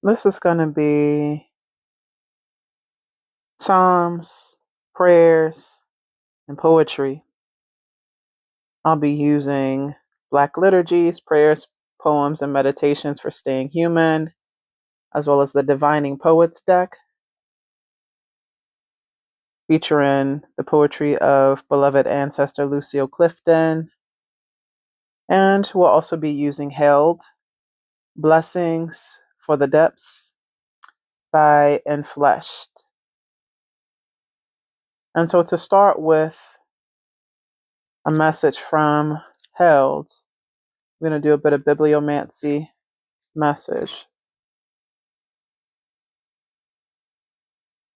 This is going to be psalms, prayers, and poetry. I'll be using Black liturgies, prayers, poems, and meditations for staying human, as well as the Divining Poets deck, featuring the poetry of beloved ancestor Lucille Clifton. And we'll also be using Held, Blessings for the Depths by Enfleshed. And so to start with a message from Held, we're going to do a bit of Bibliomancy message.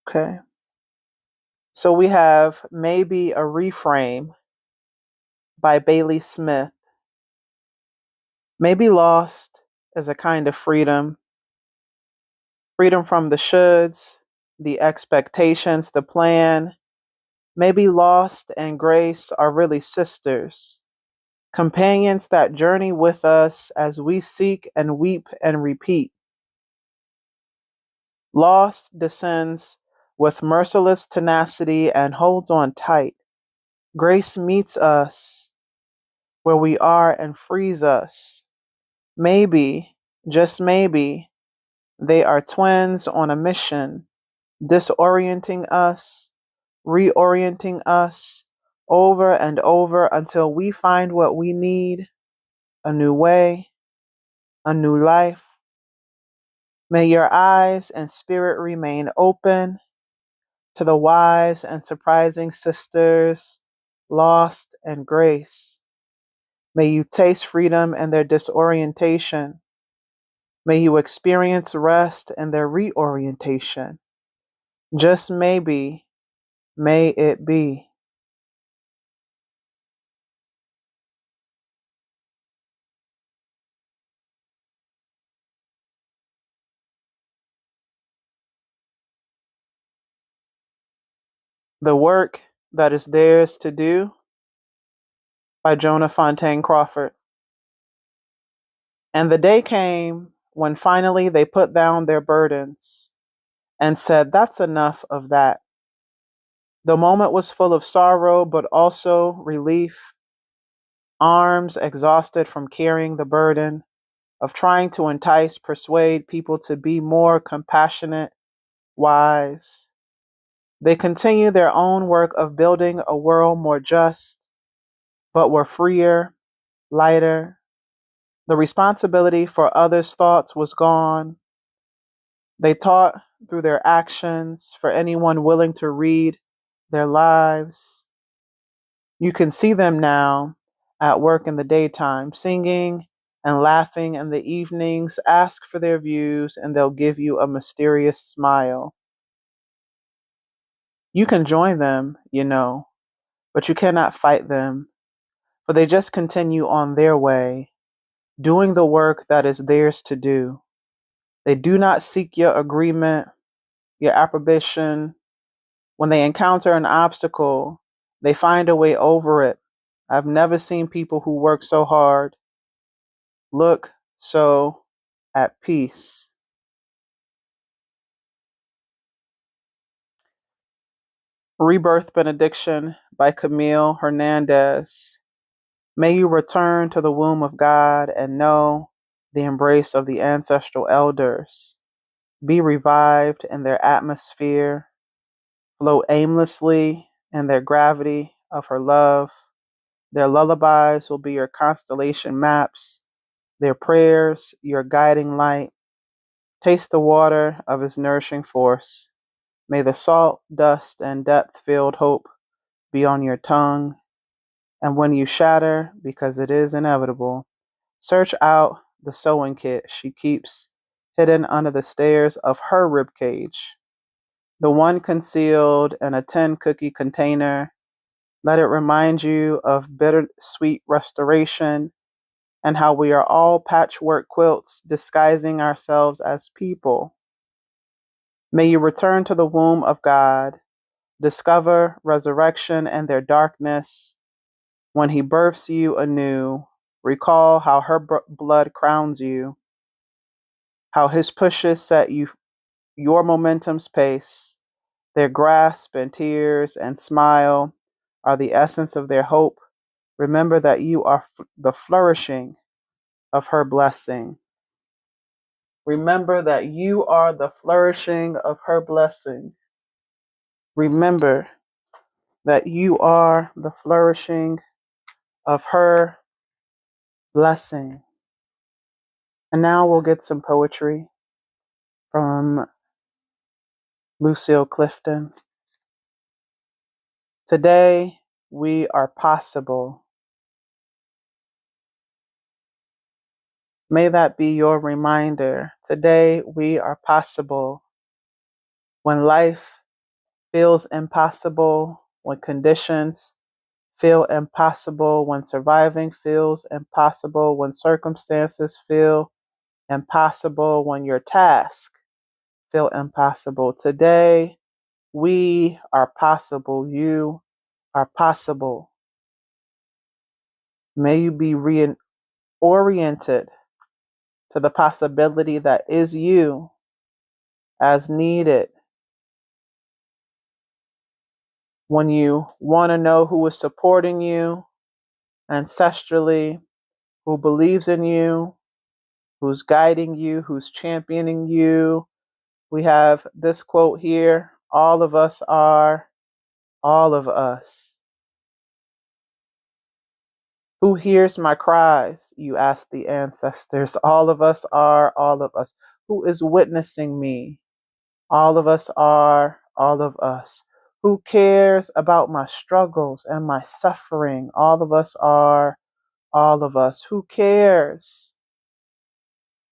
Okay. So we have Maybe a Reframe by Baylee Smith. Maybe lost is a kind of freedom. Freedom from the shoulds, the expectations, the plan. Maybe lost and grace are really sisters, companions that journey with us as we seek and weep and repeat. Lost descends with merciless tenacity and holds on tight. Grace meets us where we are and frees us. Maybe, just maybe, they are twins on a mission, disorienting us, reorienting us over and over until we find what we need, a new way, a new life. May your eyes and spirit remain open to the wise and surprising sisters, lost and grace. May you taste freedom in their disorientation. May you experience rest in their reorientation. Just maybe, may it be. The Work That Is Theirs to Do by Joanna Fontaine Crawford. And the day came when finally they put down their burdens and said, "That's enough of that." The moment was full of sorrow, but also relief. Arms exhausted from carrying the burden of trying to entice, persuade people to be more compassionate, wise. They continue their own work of building a world more just, but were freer, lighter. The responsibility for others' thoughts was gone. They taught through their actions for anyone willing to read their lives. You can see them now at work in the daytime, singing and laughing in the evenings. Ask for their views and they'll give you a mysterious smile. You can join them, but you cannot fight them, for they just continue on their way, doing the work that is theirs to do. They do not seek your agreement, your approbation. When they encounter an obstacle, they find a way over it. I've never seen people who work so hard look so at peace. Rebirth Benediction by Camille Hernandez. May you return to the womb of God and know the embrace of the ancestral elders. Be revived in their atmosphere. Flow aimlessly in their gravity of her love. Their lullabies will be your constellation maps, their prayers your guiding light. Taste the water of his nourishing force. May the salt, dust, and depth-filled hope be on your tongue. And when you shatter, because it is inevitable, search out the sewing kit she keeps hidden under the stairs of her ribcage, the one concealed in a tin cookie container. Let it remind you of bittersweet restoration and how we are all patchwork quilts disguising ourselves as people. May you return to the womb of God, discover resurrection in their darkness. When he births you anew, recall how her blood crowns you. how his pushes set your momentum's pace. Their grasp and tears and smile are the essence of their hope. Remember that you are the flourishing of her blessing. Remember that you are the flourishing of her blessing. Remember that you are the flourishing of her blessing. And now we'll get some poetry from Lucille Clifton. Today we are possible. May that be your reminder. Today we are possible. When life feels impossible, when conditions feel impossible, when surviving feels impossible, when circumstances feel impossible, when your tasks feel impossible. Today we are possible. You are possible. May you be reoriented to the possibility that is you as needed. When you want to know who is supporting you ancestrally, who believes in you, who's guiding you, who's championing you, we have this quote here: all of us are, all of us. Who hears my cries? You ask the ancestors. All of us are, all of us. Who is witnessing me? All of us are, all of us. Who cares about my struggles and my suffering? All of us are, all of us. Who cares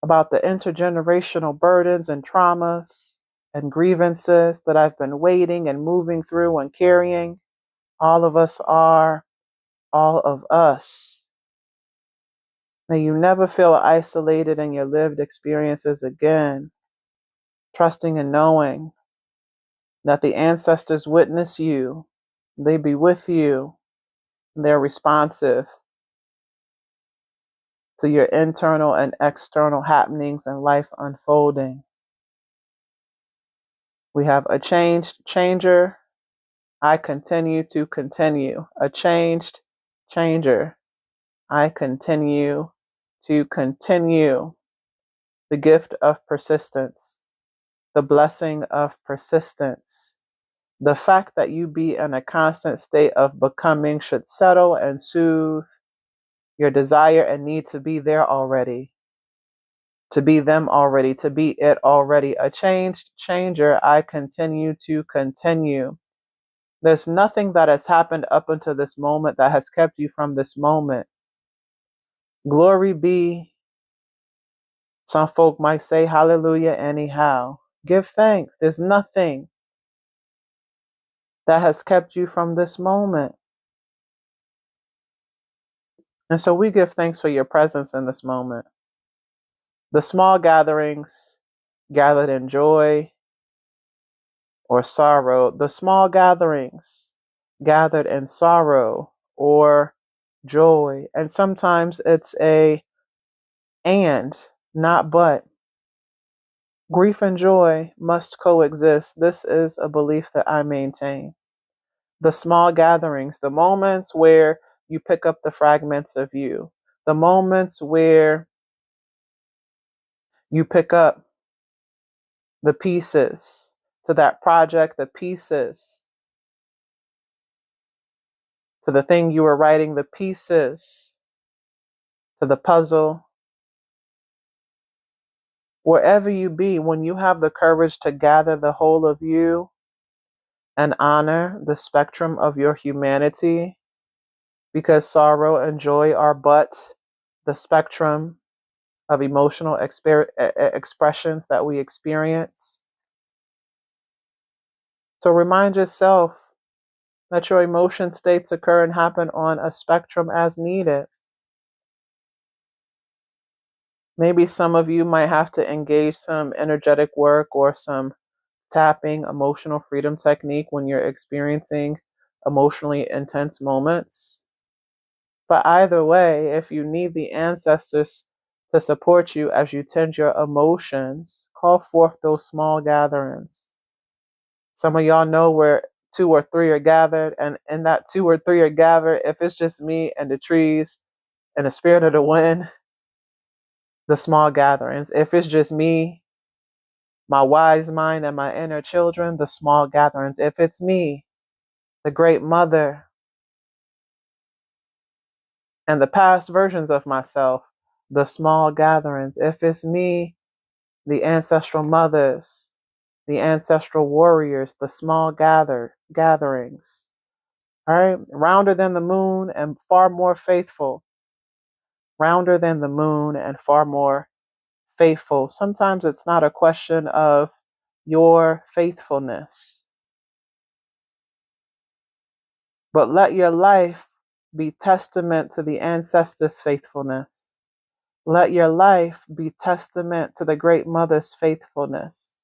about the intergenerational burdens and traumas and grievances that I've been wading and moving through and carrying? All of us are, all of us. May you never feel isolated in your lived experiences again, trusting and knowing that the ancestors witness you, they be with you, and they're responsive to your internal and external happenings and life unfolding. We have a changed changer. I continue to continue. A changed changer. I continue to continue. The gift of persistence. The blessing of persistence. The fact that you be in a constant state of becoming should settle and soothe your desire and need to be there already, to be them already, to be it already. A changed changer, I continue to continue. There's nothing that has happened up until this moment that has kept you from this moment. Glory be. Some folk might say hallelujah anyhow. Give thanks. There's nothing that has kept you from this moment. And so we give thanks for your presence in this moment. The small gatherings gathered in joy or sorrow, the small gatherings gathered in sorrow or joy. And sometimes it's a and, not but. Grief and joy must coexist. This is a belief that I maintain. The small gatherings, the moments where you pick up the fragments of you, the moments where you pick up the pieces to that project, the pieces to the thing you were writing, the pieces to the puzzle. Wherever you be, when you have the courage to gather the whole of you and honor the spectrum of your humanity, because sorrow and joy are but the spectrum of emotional expressions that we experience. So remind yourself that your emotion states occur and happen on a spectrum as needed. Maybe some of you might have to engage some energetic work or some tapping emotional freedom technique when you're experiencing emotionally intense moments. But either way, if you need the ancestors to support you as you tend your emotions. Call forth those small gatherings. Some of y'all know where 2 or 3 are gathered, and in that 2 or 3 are gathered, if it's just me and the trees and the spirit of the wind, the small gatherings. If it's just me, my wise mind, and my inner children, the small gatherings. If it's me, the great mother, and the past versions of myself, the small gatherings. If it's me, the ancestral mothers, the ancestral warriors, the small gatherings. All right, rounder than the moon and far more faithful. Rounder than the moon and far more faithful. Sometimes it's not a question of your faithfulness, but let your life be testament to the ancestors' faithfulness. Let your life be testament to the great mother's faithfulness.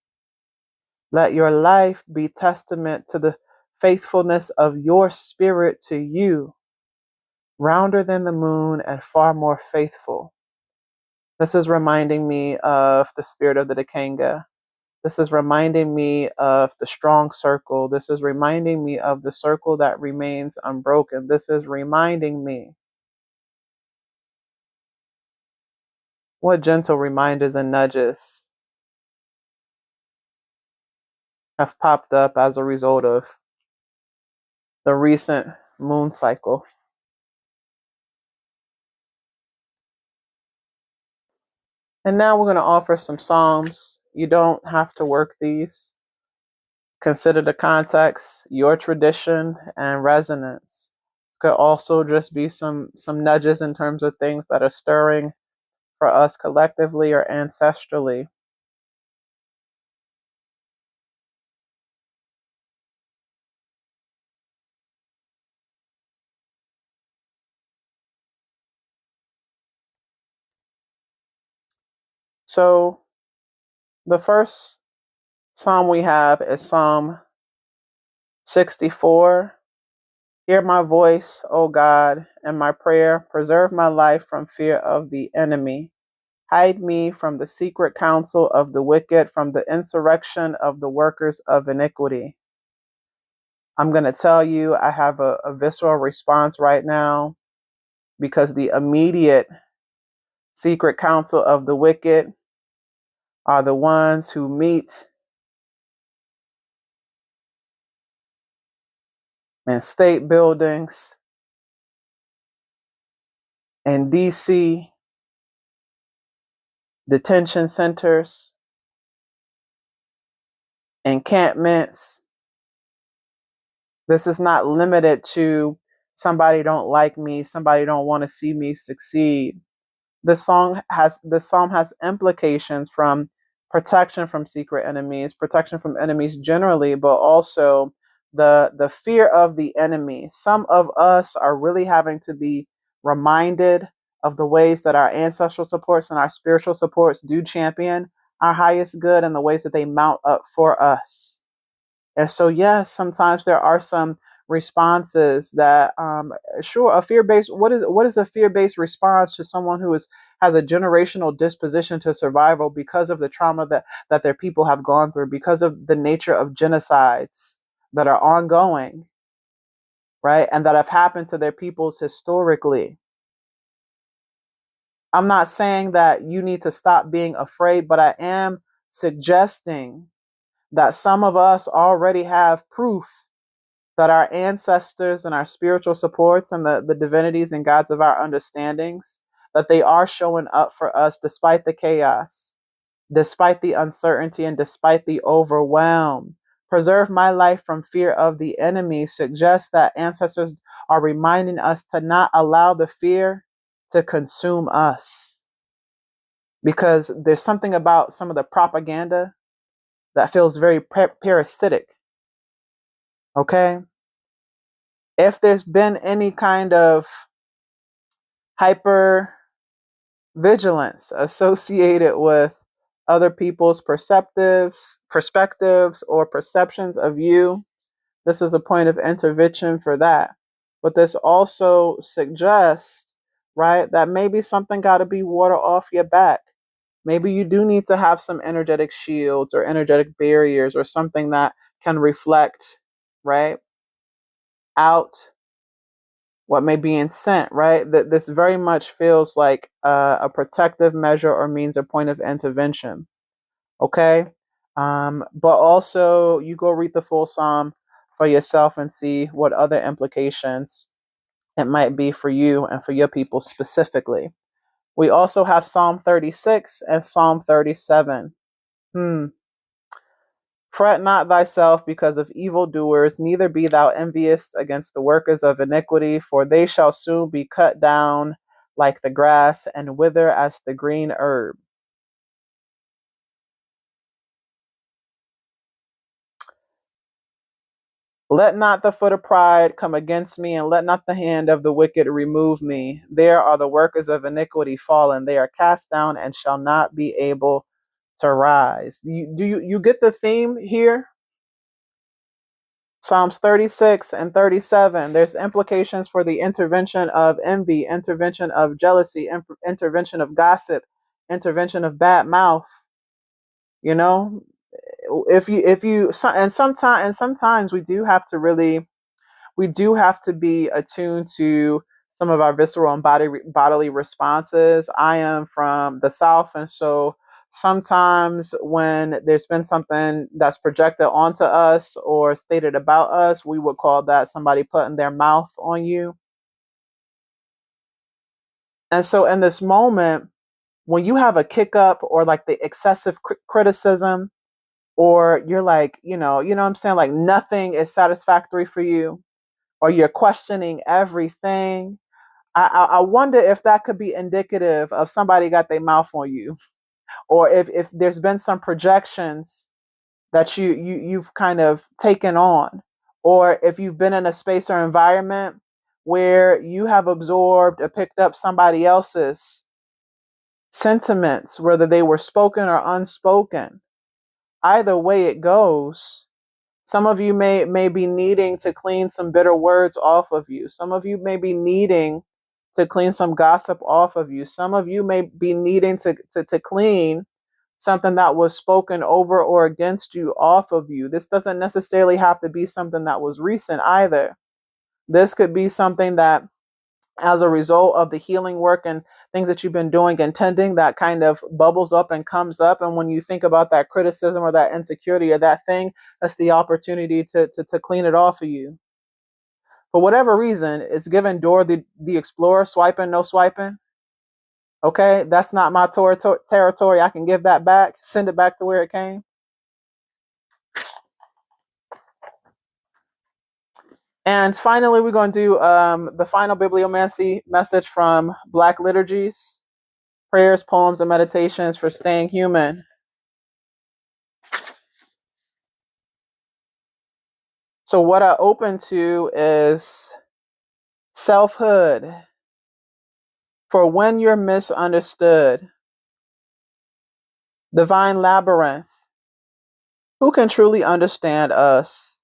Let your life be testament to the faithfulness of your spirit to you, rounder than the moon and far more faithful. This is reminding me of the spirit of the Dekanga. This is reminding me of the strong circle. This is reminding me of the circle that remains unbroken. This is reminding me. What gentle reminders and nudges have popped up as a result of the recent moon cycle. And now we're going to offer some Psalms. You don't have to work these. Consider the context, your tradition, and resonance. It could also just be some nudges in terms of things that are stirring for us collectively or ancestrally. So the first Psalm we have is Psalm 64. Hear my voice, O God, and my prayer. Preserve my life from fear of the enemy. Hide me from the secret counsel of the wicked, from the insurrection of the workers of iniquity. I'm going to tell you, I have a visceral response right now because the immediate secret counsel of the wicked are the ones who meet in state buildings, in DC, detention centers, encampments. This is not limited to somebody don't like me, somebody don't want to see me succeed. The psalm has implications from protection from secret enemies, protection from enemies generally, but also the fear of the enemy. Some of us are really having to be reminded of the ways that our ancestral supports and our spiritual supports do champion our highest good and the ways that they mount up for us. And so, yes, sometimes there are some responses that, sure, a fear-based. What is a fear-based response to someone who has a generational disposition to survival because of the trauma that their people have gone through, because of the nature of genocides that are ongoing, right, and that have happened to their peoples historically. I'm not saying that you need to stop being afraid, but I am suggesting that some of us already have proof that our ancestors and our spiritual supports and the divinities and gods of our understandings, that they are showing up for us despite the chaos, despite the uncertainty, and despite the overwhelm. Preserve my life from fear of the enemy suggests that ancestors are reminding us to not allow the fear to consume us. Because there's something about some of the propaganda that feels very parasitic. Okay? If there's been any kind of hyper vigilance associated with other people's perspectives, or perceptions of you, this is a point of intervention for that. But this also suggests right? That maybe something got to be water off your back. Maybe you do need to have some energetic shields or energetic barriers or something that can reflect, right, out what may be in scent, right? That this very much feels like a protective measure or means or point of intervention. Okay. But also, you go read the full psalm for yourself and see what other implications it might be for you and for your people specifically. We also have Psalm 36 and Psalm 37. Hmm. Fret not thyself because of evildoers, neither be thou envious against the workers of iniquity, for they shall soon be cut down like the grass and wither as the green herb. Let not the foot of pride come against me, and let not the hand of the wicked remove me. There are the workers of iniquity fallen. They are cast down and shall not be able to rise. Do you get the theme here? Psalms 36 and 37, there's implications for the intervention of envy, intervention of jealousy, intervention of gossip, intervention of bad mouth. You know, if you sometimes we do have to be attuned to some of our visceral and bodily responses. I am from the South, and so sometimes when there's been something that's projected onto us or stated about us, we would call that somebody putting their mouth on you. And so in this moment, when you have a kick up or like the excessive criticism, or you're like, what I'm saying, like nothing is satisfactory for you, or you're questioning everything. I wonder if that could be indicative of somebody got their mouth on you, or if there's been some projections that you've kind of taken on, or if you've been in a space or environment where you have absorbed or picked up somebody else's sentiments, whether they were spoken or unspoken. Either way it goes, some of you may be needing to clean some bitter words off of you. Some of you may be needing to clean some gossip off of you. Some of you may be needing to clean something that was spoken over or against you off of you. This doesn't necessarily have to be something that was recent either. This could be something that, as a result of the healing work and things that you've been doing and tending, that kind of bubbles up and comes up. And when you think about that criticism or that insecurity or that thing, that's the opportunity to clean it off of you. For whatever reason, it's given Dora the Explorer swiping, no swiping. Okay, that's not my territory. I can give that back, send it back to where it came. And finally, we're going to do the final Bibliomancy message from Black Liturgies: prayers, poems, and meditations for staying human. So what I open to is Selfhood. For when you're misunderstood, divine labyrinth, who can truly understand us?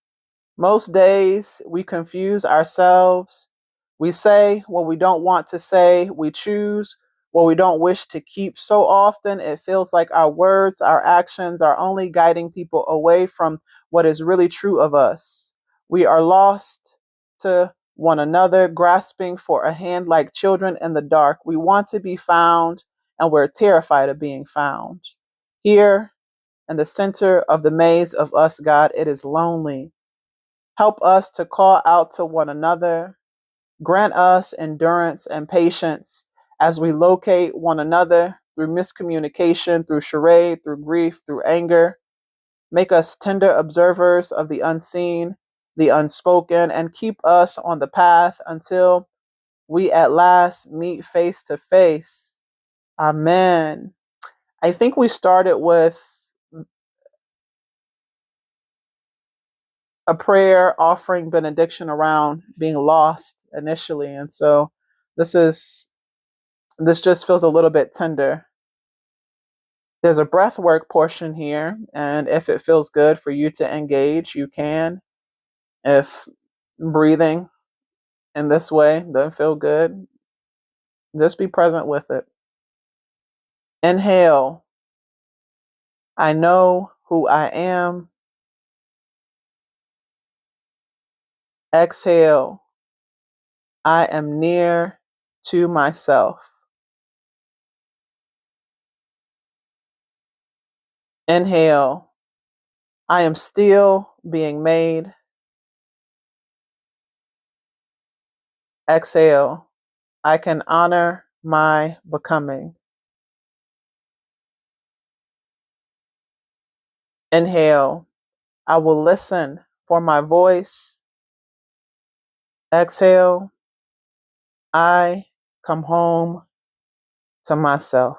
Most days we confuse ourselves. We say what we don't want to say. We choose what we don't wish to keep. So often it feels like our words, our actions are only guiding people away from what is really true of us. We are lost to one another, grasping for a hand like children in the dark. We want to be found, and we're terrified of being found. Here, in the center of the maze of us, God, it is lonely. Help us to call out to one another. Grant us endurance and patience as we locate one another through miscommunication, through charade, through grief, through anger. Make us tender observers of the unseen, the unspoken, and keep us on the path until we at last meet face to face. Amen. I think we started with a prayer offering benediction around being lost initially. And so this is this just feels a little bit tender. There's a breath work portion here, and if it feels good for you to engage, you can. If breathing in this way doesn't feel good, Just be present with it. Inhale. I know who I am. Exhale. I am near to myself. Inhale. I am still being made. Exhale. I can honor my becoming. Inhale. I will listen for my voice. Exhale. I come home to myself.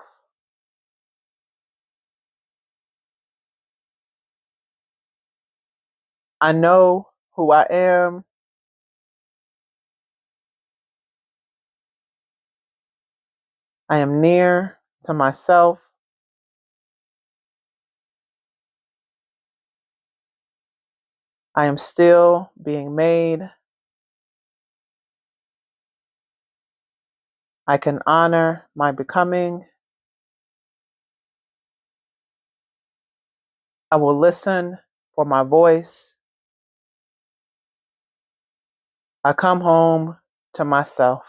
I know who I am. I am near to myself. I am still being made. I can honor my becoming. I will listen for my voice. I come home to myself.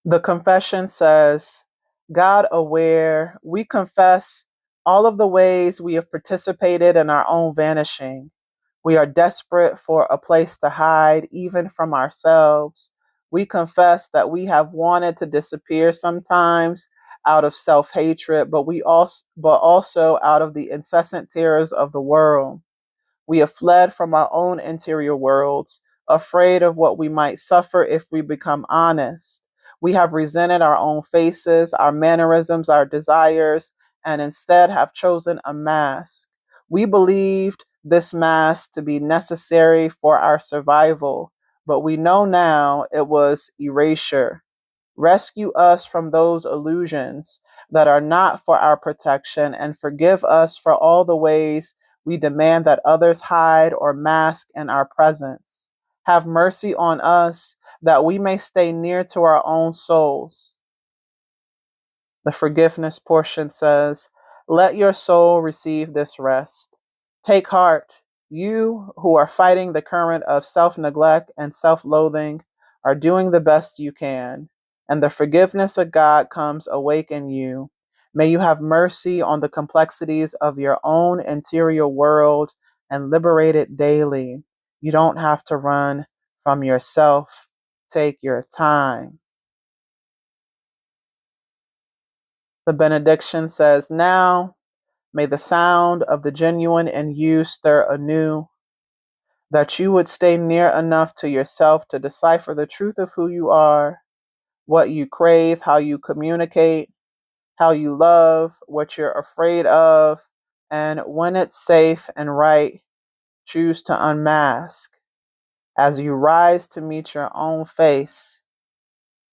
The confession says, God aware, we confess all of the ways we have participated in our own vanishing. We are desperate for a place to hide, even from ourselves. We confess that we have wanted to disappear sometimes out of self-hatred, but also out of the incessant terrors of the world. We have fled from our own interior worlds, afraid of what we might suffer if we become honest. We have resented our own faces, our mannerisms, our desires, and instead have chosen a mask. We believed this mask to be necessary for our survival, but we know now it was erasure. Rescue us from those illusions that are not for our protection and forgive us for all the ways we demand that others hide or mask in our presence. Have mercy on us that we may stay near to our own souls. The forgiveness portion says, let your soul receive this rest. Take heart. You who are fighting the current of self neglect and self loathing are doing the best you can, and the forgiveness of God comes awake in you. May you have mercy on the complexities of your own interior world and liberate it daily. You don't have to run from yourself. Take your time. The benediction says, now may the sound of the genuine in you stir anew, that you would stay near enough to yourself to decipher the truth of who you are, what you crave, how you communicate, how you love, what you're afraid of, and when it's safe and right, choose to unmask. As you rise to meet your own face,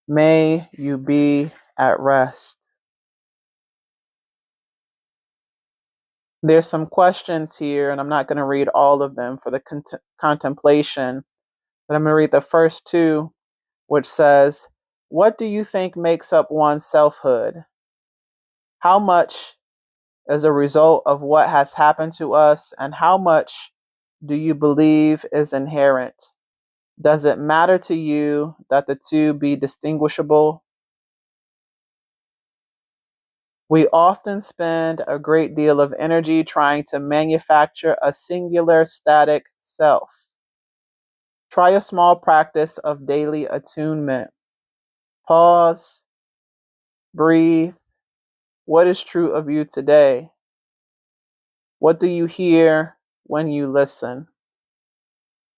may you be at rest. There's some questions here, and I'm not going to read all of them for the contemplation, but I'm going to read the first two, which says, what do you think makes up one's selfhood? How much is a result of what has happened to us, and how much do you believe is inherent? Does it matter to you that the two be distinguishable? We often spend a great deal of energy trying to manufacture a singular static self. Try a small practice of daily attunement. Pause, breathe. What is true of you today? What do you hear when you listen?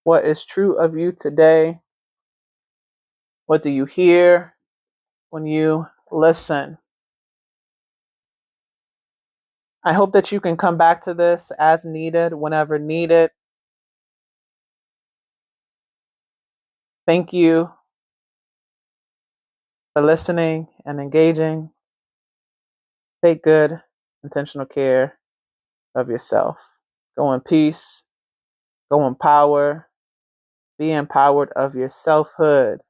What is true of you today? What do you hear when you listen? I hope that you can come back to this as needed, whenever needed. Thank you for listening and engaging. Take good, intentional care of yourself. Go in peace. Go in power. Be empowered of your selfhood.